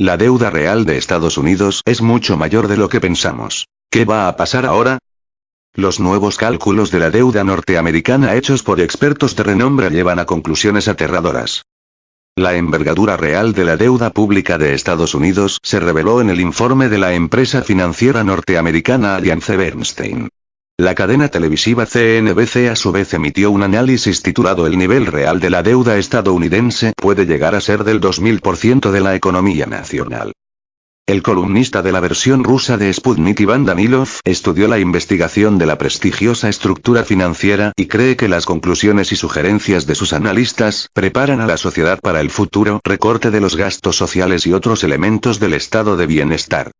La deuda real de Estados Unidos es mucho mayor de lo que pensamos. ¿Qué va a pasar ahora? Los nuevos cálculos de la deuda norteamericana hechos por expertos de renombre llevan a conclusiones aterradoras. La envergadura real de la deuda pública de Estados Unidos se reveló en el informe de la empresa financiera norteamericana Alliance Bernstein. La cadena televisiva CNBC a su vez emitió un análisis titulado El nivel real de la deuda estadounidense puede llegar a ser del 2000% de la economía nacional. El columnista de la versión rusa de Sputnik Iván Danilov estudió la investigación de la prestigiosa estructura financiera y cree que las conclusiones y sugerencias de sus analistas preparan a la sociedad para el futuro recorte de los gastos sociales y otros elementos del estado de bienestar.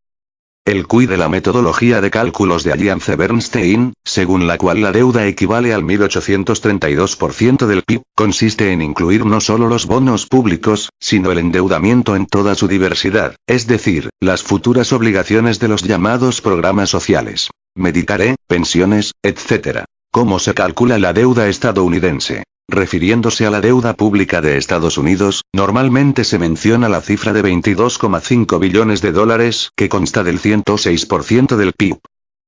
El quid de la metodología de cálculos de Alliance Bernstein, según la cual la deuda equivale al 1832% del PIB, consiste en incluir no solo los bonos públicos, sino el endeudamiento en toda su diversidad, es decir, las futuras obligaciones de los llamados programas sociales, Medicare, pensiones, etc. ¿Cómo se calcula la deuda estadounidense? Refiriéndose a la deuda pública de Estados Unidos, normalmente se menciona la cifra de 22,5 billones de dólares, que consta del 106% del PIB.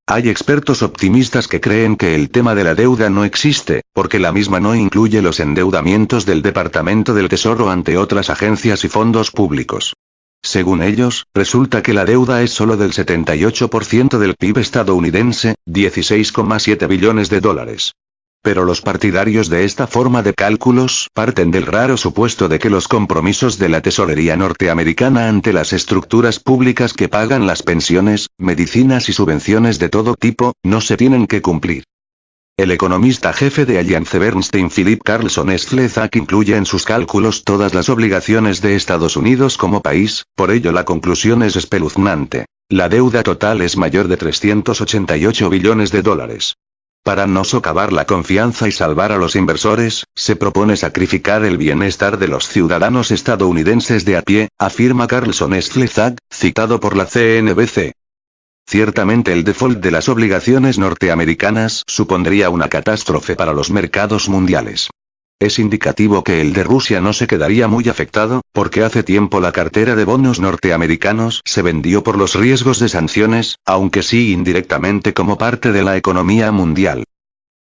Hay expertos optimistas que creen que el tema de la deuda no existe, porque la misma no incluye los endeudamientos del Departamento del Tesoro ante otras agencias y fondos públicos. Según ellos, resulta que la deuda es solo del 78% del PIB estadounidense, 16,7 billones de dólares. Pero los partidarios de esta forma de cálculos parten del raro supuesto de que los compromisos de la tesorería norteamericana ante las estructuras públicas que pagan las pensiones, medicinas y subvenciones de todo tipo, no se tienen que cumplir. El economista jefe de Alliance Bernstein Philip Carlson Slezak incluye en sus cálculos todas las obligaciones de Estados Unidos como país, por ello la conclusión es espeluznante. La deuda total es mayor de 388 billones de dólares. Para no socavar la confianza y salvar a los inversores, se propone sacrificar el bienestar de los ciudadanos estadounidenses de a pie, afirma Carlson Slezak, citado por la CNBC. Ciertamente el default de las obligaciones norteamericanas supondría una catástrofe para los mercados mundiales. Es indicativo que el de Rusia no se quedaría muy afectado, porque hace tiempo la cartera de bonos norteamericanos se vendió por los riesgos de sanciones, aunque sí indirectamente como parte de la economía mundial.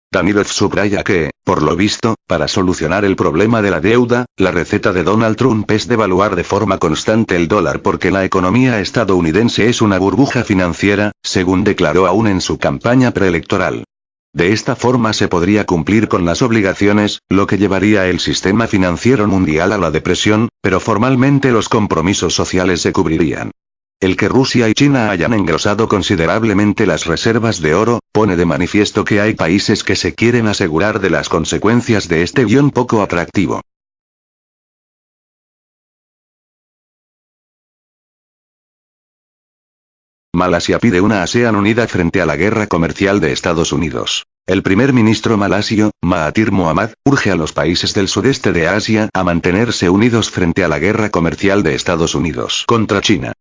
Danilov subraya que, por lo visto, para solucionar el problema de la deuda, la receta de Donald Trump es devaluar de forma constante el dólar porque la economía estadounidense es una burbuja financiera, según declaró aún en su campaña preelectoral. De esta forma se podría cumplir con las obligaciones, lo que llevaría el sistema financiero mundial a la depresión, pero formalmente los compromisos sociales se cubrirían. El que Rusia y China hayan engrosado considerablemente las reservas de oro, pone de manifiesto que hay países que se quieren asegurar de las consecuencias de este guión poco atractivo. Malasia pide una ASEAN unida frente a la guerra comercial de Estados Unidos. El primer ministro malasio, Mahathir Mohamad, urge a los países del sudeste de Asia a mantenerse unidos frente a la guerra comercial de Estados Unidos contra China.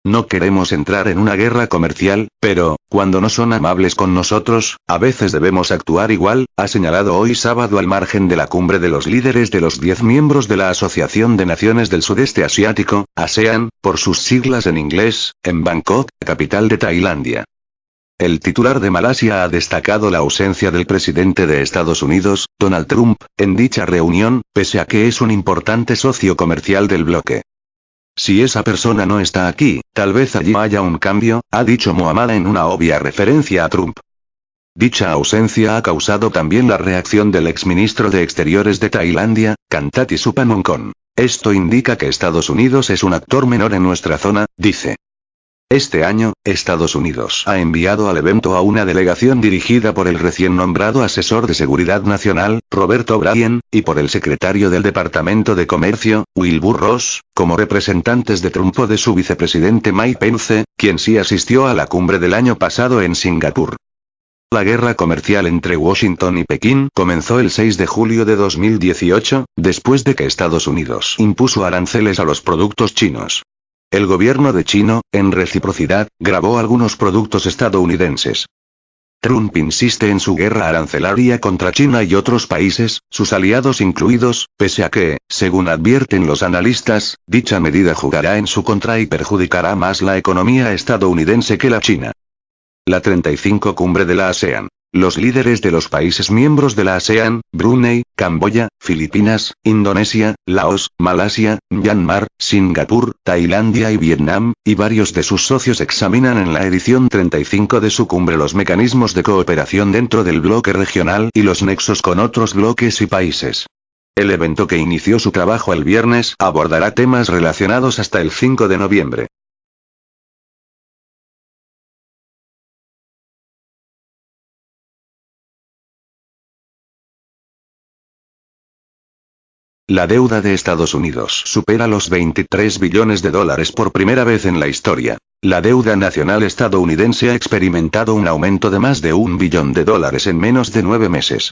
No queremos entrar en una guerra comercial, pero, cuando no son amables con nosotros, a veces debemos actuar igual, ha señalado hoy sábado al margen de la cumbre de los líderes de los 10 miembros de la Asociación de Naciones del Sudeste Asiático, ASEAN, por sus siglas en inglés, en Bangkok, capital de Tailandia. El titular de Malasia ha destacado la ausencia del presidente de Estados Unidos, Donald Trump, en dicha reunión, pese a que es un importante socio comercial del bloque. Si esa persona no está aquí, tal vez allí haya un cambio, ha dicho Mohamad en una obvia referencia a Trump. Dicha ausencia ha causado también la reacción del exministro de Exteriores de Tailandia, Kantati Supanongkon. Esto indica que Estados Unidos es un actor menor en nuestra zona, dice. Este año, Estados Unidos ha enviado al evento a una delegación dirigida por el recién nombrado asesor de Seguridad Nacional, Roberto O'Brien, y por el secretario del Departamento de Comercio, Wilbur Ross, como representantes de Trump o de su vicepresidente Mike Pence, quien sí asistió a la cumbre del año pasado en Singapur. La guerra comercial entre Washington y Pekín comenzó el 6 de julio de 2018, después de que Estados Unidos impuso aranceles a los productos chinos. El gobierno de China, en reciprocidad, gravó algunos productos estadounidenses. Trump insiste en su guerra arancelaria contra China y otros países, sus aliados incluidos, pese a que, según advierten los analistas, dicha medida jugará en su contra y perjudicará más la economía estadounidense que la china. La 35 Cumbre de la ASEAN. Los líderes de los países miembros de la ASEAN, Brunei, Camboya, Filipinas, Indonesia, Laos, Malasia, Myanmar, Singapur, Tailandia y Vietnam, y varios de sus socios examinan en la edición 35 de su cumbre los mecanismos de cooperación dentro del bloque regional y los nexos con otros bloques y países. El evento, que inició su trabajo el viernes, abordará temas relacionados hasta el 5 de noviembre. La deuda de Estados Unidos supera los 23 billones de dólares por primera vez en la historia. La deuda nacional estadounidense ha experimentado un aumento de más de $1 billón en menos de 9 meses.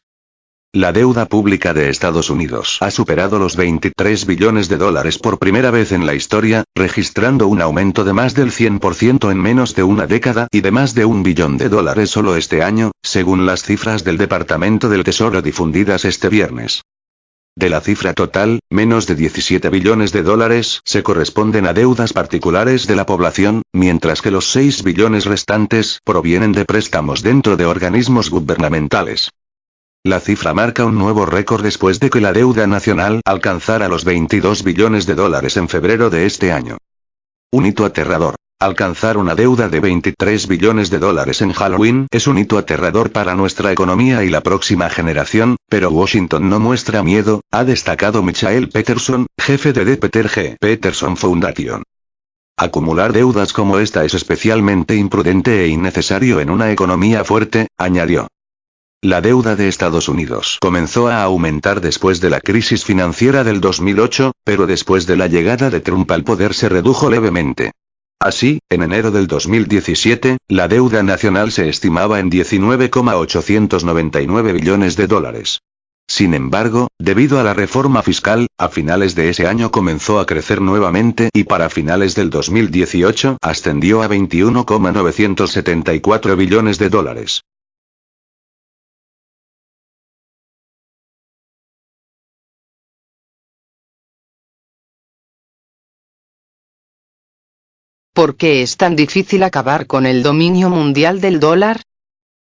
La deuda pública de Estados Unidos ha superado los 23 billones de dólares por primera vez en la historia, registrando un aumento de más del 100% en menos de una década y de más de $1 billón solo este año, según las cifras del Departamento del Tesoro difundidas este viernes. De la cifra total, menos de 17 billones de dólares se corresponden a deudas particulares de la población, mientras que los 6 billones restantes provienen de préstamos dentro de organismos gubernamentales. La cifra marca un nuevo récord después de que la deuda nacional alcanzara los 22 billones de dólares en febrero de este año. Un hito aterrador. Alcanzar una deuda de 23 billones de dólares en Halloween es un hito aterrador para nuestra economía y la próxima generación, pero Washington no muestra miedo, ha destacado Michael Peterson, jefe de The Peter G. Peterson Foundation. Acumular deudas como esta es especialmente imprudente e innecesario en una economía fuerte, añadió. La deuda de Estados Unidos comenzó a aumentar después de la crisis financiera del 2008, pero después de la llegada de Trump al poder se redujo levemente. Así, en enero del 2017, la deuda nacional se estimaba en 19,899 billones de dólares. Sin embargo, debido a la reforma fiscal, a finales de ese año comenzó a crecer nuevamente y para finales del 2018 ascendió a 21,974 billones de dólares. ¿Por qué es tan difícil acabar con el dominio mundial del dólar?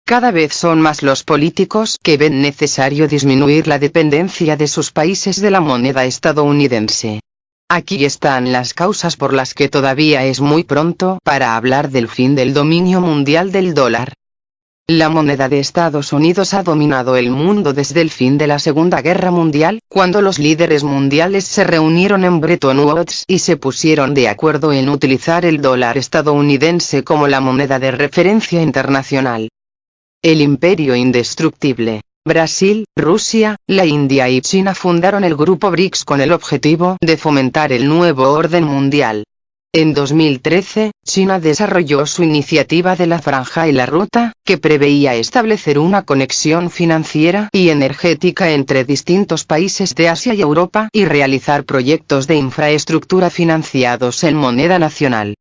Cada vez son más los políticos que ven necesario disminuir la dependencia de sus países de la moneda estadounidense. Aquí están las causas por las que todavía es muy pronto para hablar del fin del dominio mundial del dólar. La moneda de Estados Unidos ha dominado el mundo desde el fin de la Segunda Guerra Mundial, cuando los líderes mundiales se reunieron en Bretton Woods y se pusieron de acuerdo en utilizar el dólar estadounidense como la moneda de referencia internacional. El imperio indestructible. Brasil, Rusia, la India y China fundaron el grupo BRICS con el objetivo de fomentar el nuevo orden mundial. En 2013, China desarrolló su iniciativa de la Franja y la Ruta, que preveía establecer una conexión financiera y energética entre distintos países de Asia y Europa y realizar proyectos de infraestructura financiados en moneda nacional.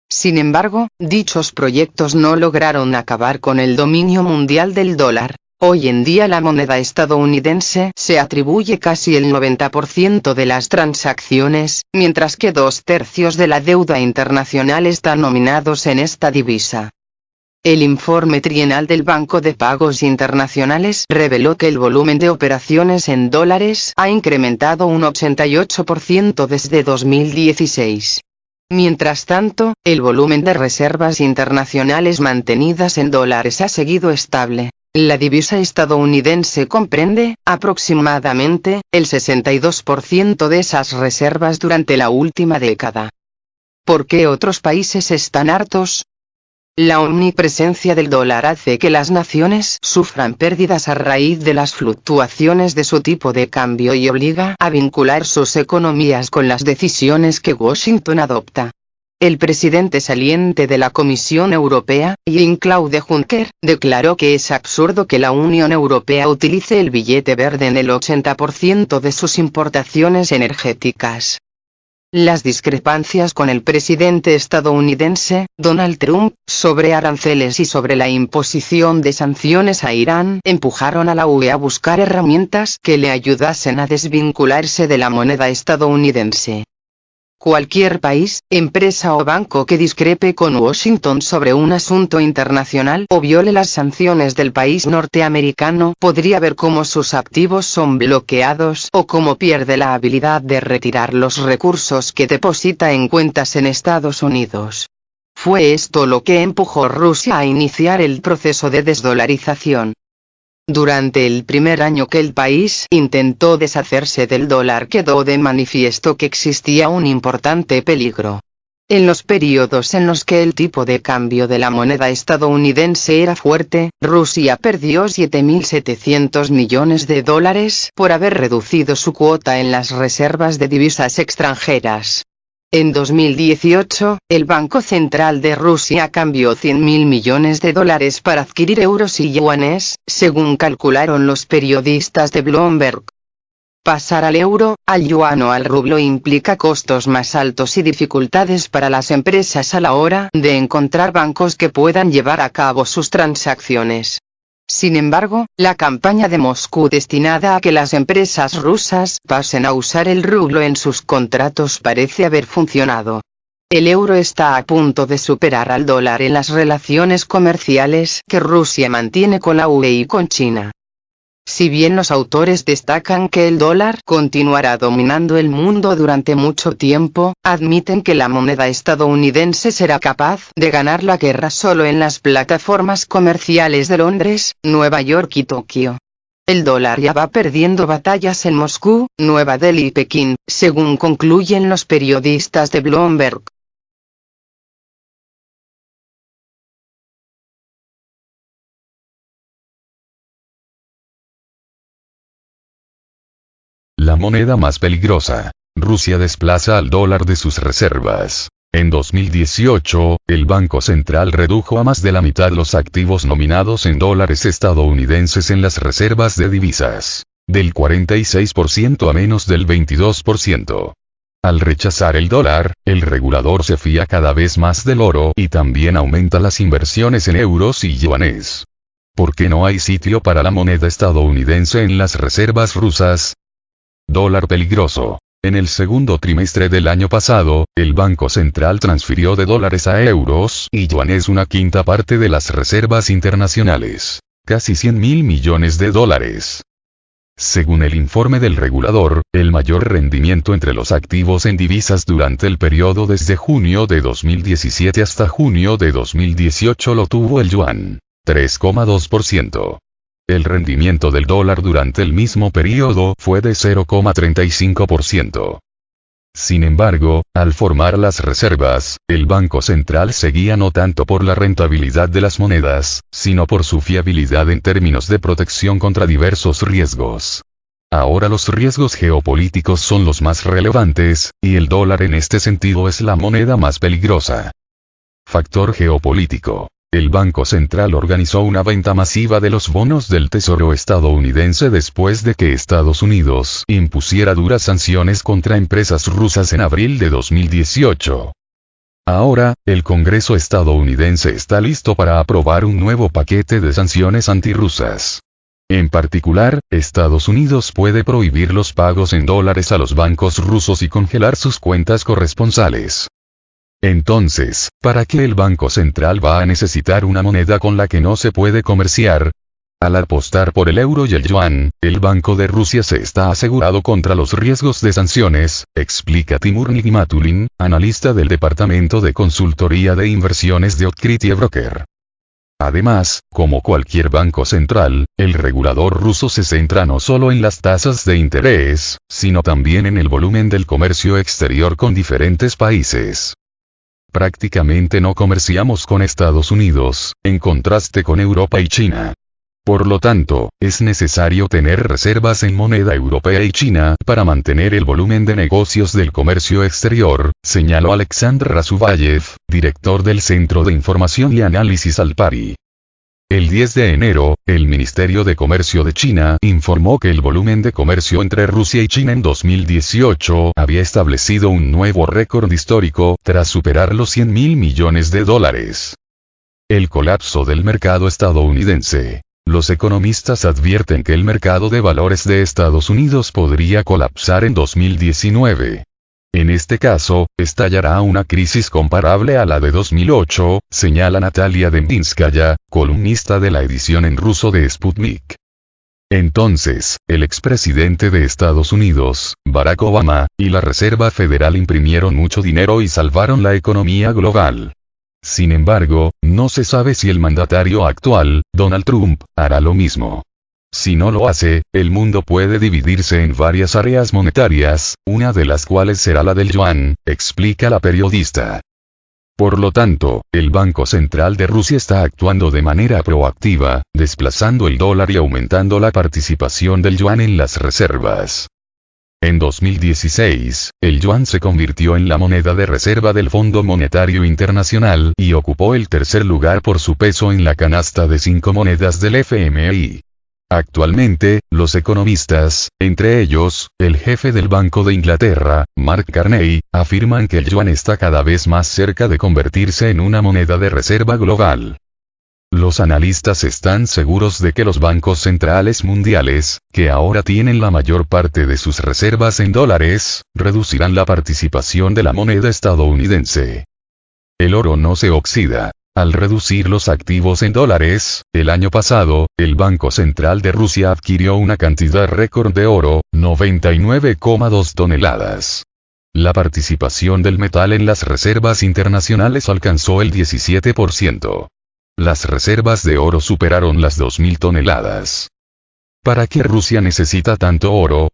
Sin embargo, dichos proyectos no lograron acabar con el dominio mundial del dólar. Hoy en día la moneda estadounidense se atribuye casi el 90% de las transacciones, mientras que 2/3 de la deuda internacional están nominados en esta divisa. El informe trienal del Banco de Pagos Internacionales reveló que el volumen de operaciones en dólares ha incrementado un 88% desde 2016. Mientras tanto, el volumen de reservas internacionales mantenidas en dólares ha seguido estable. La divisa estadounidense comprende, aproximadamente, el 62% de esas reservas durante la última década. ¿Por qué otros países están hartos? La omnipresencia del dólar hace que las naciones sufran pérdidas a raíz de las fluctuaciones de su tipo de cambio y obliga a vincular sus economías con las decisiones que Washington adopta. El presidente saliente de la Comisión Europea, Jean-Claude Juncker, declaró que es absurdo que la Unión Europea utilice el billete verde en el 80% de sus importaciones energéticas. Las discrepancias con el presidente estadounidense, Donald Trump, sobre aranceles y sobre la imposición de sanciones a Irán empujaron a la UE a buscar herramientas que le ayudasen a desvincularse de la moneda estadounidense. Cualquier país, empresa o banco que discrepe con Washington sobre un asunto internacional o viole las sanciones del país norteamericano podría ver cómo sus activos son bloqueados o cómo pierde la habilidad de retirar los recursos que deposita en cuentas en Estados Unidos. Fue esto lo que empujó a Rusia a iniciar el proceso de desdolarización. Durante el primer año que el país intentó deshacerse del dólar quedó de manifiesto que existía un importante peligro. En los periodos en los que el tipo de cambio de la moneda estadounidense era fuerte, Rusia perdió $7.700 millones por haber reducido su cuota en las reservas de divisas extranjeras. En 2018, el Banco Central de Rusia cambió $100.000 millones para adquirir euros y yuanes, según calcularon los periodistas de Bloomberg. Pasar al euro, al yuan o al rublo implica costos más altos y dificultades para las empresas a la hora de encontrar bancos que puedan llevar a cabo sus transacciones. Sin embargo, la campaña de Moscú destinada a que las empresas rusas pasen a usar el rublo en sus contratos parece haber funcionado. El euro está a punto de superar al dólar en las relaciones comerciales que Rusia mantiene con la UE y con China. Si bien los autores destacan que el dólar continuará dominando el mundo durante mucho tiempo, admiten que la moneda estadounidense será capaz de ganar la guerra solo en las plataformas comerciales de Londres, Nueva York y Tokio. El dólar ya va perdiendo batallas en Moscú, Nueva Delhi y Pekín, según concluyen los periodistas de Bloomberg. La moneda más peligrosa. Rusia desplaza al dólar de sus reservas. En 2018, el Banco Central redujo a más de la mitad los activos nominados en dólares estadounidenses en las reservas de divisas, del 46% a menos del 22%. Al rechazar el dólar, el regulador se fía cada vez más del oro y también aumenta las inversiones en euros y yuanes. ¿Por qué no hay sitio para la moneda estadounidense en las reservas rusas? Dólar peligroso. En el segundo trimestre del año pasado, el Banco Central transfirió de dólares a euros y yuanes una quinta parte de las reservas internacionales, casi $100.000 millones. Según el informe del regulador, el mayor rendimiento entre los activos en divisas durante el periodo desde junio de 2017 hasta junio de 2018 lo tuvo el yuan, 3,2%. El rendimiento del dólar durante el mismo periodo fue de 0,35%. Sin embargo, al formar las reservas, el Banco Central seguía no tanto por la rentabilidad de las monedas, sino por su fiabilidad en términos de protección contra diversos riesgos. Ahora los riesgos geopolíticos son los más relevantes, y el dólar en este sentido es la moneda más peligrosa. Factor geopolítico. El Banco Central organizó una venta masiva de los bonos del Tesoro estadounidense después de que Estados Unidos impusiera duras sanciones contra empresas rusas en abril de 2018. Ahora, el Congreso estadounidense está listo para aprobar un nuevo paquete de sanciones antirrusas. En particular, Estados Unidos puede prohibir los pagos en dólares a los bancos rusos y congelar sus cuentas corresponsales. Entonces, ¿para qué el Banco Central va a necesitar una moneda con la que no se puede comerciar? Al apostar por el euro y el yuan, el Banco de Rusia se está asegurado contra los riesgos de sanciones, explica Timur Nigmatulin, analista del Departamento de Consultoría de Inversiones de Otkritie Broker. Además, como cualquier banco central, el regulador ruso se centra no solo en las tasas de interés, sino también en el volumen del comercio exterior con diferentes países. Prácticamente no comerciamos con Estados Unidos, en contraste con Europa y China. Por lo tanto, es necesario tener reservas en moneda europea y china para mantener el volumen de negocios del comercio exterior, señaló Alexander Razuvayev, director del Centro de Información y Análisis Alpari. El 10 de enero, el Ministerio de Comercio de China informó que el volumen de comercio entre Rusia y China en 2018 había establecido un nuevo récord histórico tras superar los 100.000 millones de dólares. El colapso del mercado estadounidense. Los economistas advierten que el mercado de valores de Estados Unidos podría colapsar en 2019. En este caso, estallará una crisis comparable a la de 2008, señala Natalia Dembinskaya, columnista de la edición en ruso de Sputnik. Entonces, el expresidente de Estados Unidos, Barack Obama, y la Reserva Federal imprimieron mucho dinero y salvaron la economía global. Sin embargo, no se sabe si el mandatario actual, Donald Trump, hará lo mismo. Si no lo hace, el mundo puede dividirse en varias áreas monetarias, una de las cuales será la del yuan, explica la periodista. Por lo tanto, el Banco Central de Rusia está actuando de manera proactiva, desplazando el dólar y aumentando la participación del yuan en las reservas. En 2016, el yuan se convirtió en la moneda de reserva del Fondo Monetario Internacional y ocupó el tercer lugar por su peso en la canasta de 5 monedas del FMI. Actualmente, los economistas, entre ellos, el jefe del Banco de Inglaterra, Mark Carney, afirman que el yuan está cada vez más cerca de convertirse en una moneda de reserva global. Los analistas están seguros de que los bancos centrales mundiales, que ahora tienen la mayor parte de sus reservas en dólares, reducirán la participación de la moneda estadounidense. El oro no se oxida. Al reducir los activos en dólares, el año pasado, el Banco Central de Rusia adquirió una cantidad récord de oro, 99,2 toneladas. La participación del metal en las reservas internacionales alcanzó el 17%. Las reservas de oro superaron las 2.000 toneladas. ¿Para qué Rusia necesita tanto oro?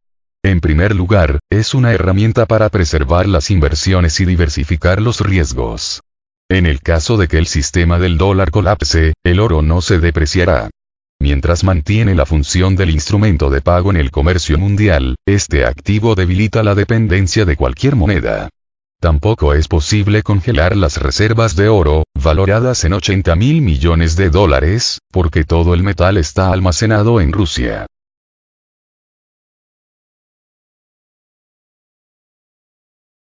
En primer lugar, es una herramienta para preservar las inversiones y diversificar los riesgos. En el caso de que el sistema del dólar colapse, el oro no se depreciará. Mientras mantiene la función del instrumento de pago en el comercio mundial, este activo debilita la dependencia de cualquier moneda. Tampoco es posible congelar las reservas de oro, valoradas en 80.000 millones de dólares, porque todo el metal está almacenado en Rusia.